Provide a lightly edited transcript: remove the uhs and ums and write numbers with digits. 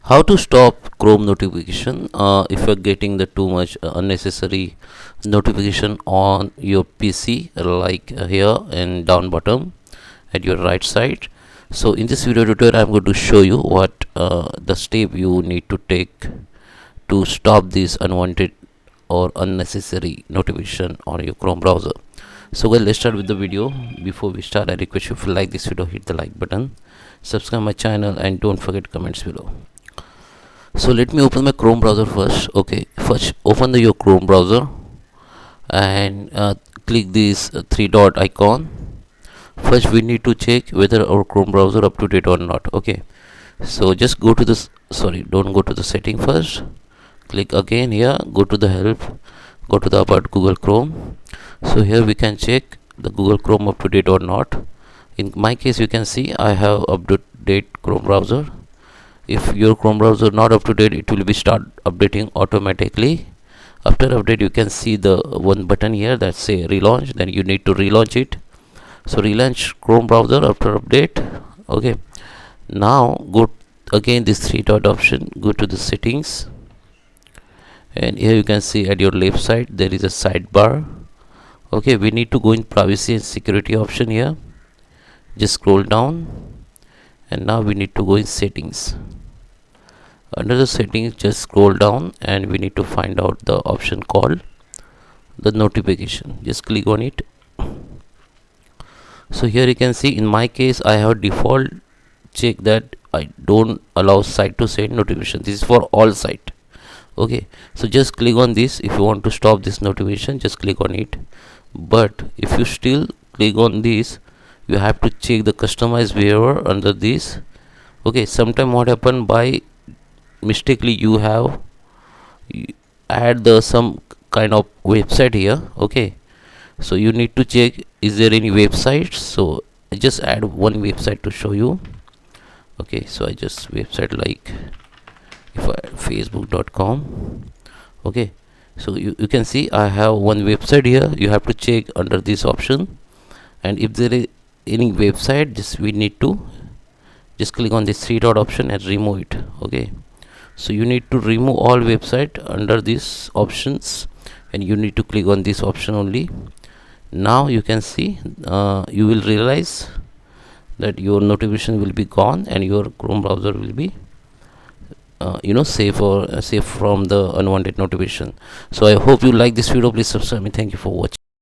How to stop Chrome notification if you're getting the too much unnecessary notification on your PC, like here and down bottom at your right side. So in this video tutorial I'm going to show you what the step you need to take to stop this unwanted or unnecessary notification on your Chrome browser. So well, let's start with the video. Before we start, I request you, if you like this video, hit the like button, subscribe my channel, and don't forget comments below. So let me open my Chrome browser first. Okay, first open your Chrome browser and click this three dot icon. First we need to check whether our Chrome browser up to date or not. Okay, so just go to this, sorry, don't go to the setting first, click again here, go to the help, go to the about Google Chrome. So here we can check the Google Chrome up to date or not. In my case, you can see I have up to date Chrome browser. If your Chrome browser not up to date, it will be start updating automatically. After update, you can see the one button here that say relaunch, then you need to relaunch it. So relaunch Chrome browser after update. Okay, now go again this three dot option, go to the settings, and here you can see at your left side there is a sidebar. Okay, we need to go in privacy and security option here, just scroll down, and now we need to go in settings. Under the settings, just scroll down and we need to find out the option called the notification. Just click on it. So here you can see in my case I have default check that I don't allow site to send notification. This is for all site. Okay, so just click on this. If you want to stop this notification, just click on it. But if you still click on this, you have to check the customize waiver under this. Okay, sometime what happened, by mistakenly you have add the some kind of website here. Okay, so you need to check is there any websites. So I just add one website to show you. Okay, so I just website like if I facebook.com. okay, so you can see I have one website here. You have to check under this option, and if there is any website, just we need to just click on this three dot option and remove it. Okay, so you need to remove all website under these options, and you need to click on this option only. Now you can see you will realize that your notification will be gone and your Chrome browser will be safe or safe from the unwanted notification. So I hope you like this video. Please subscribe me. Thank you for watching.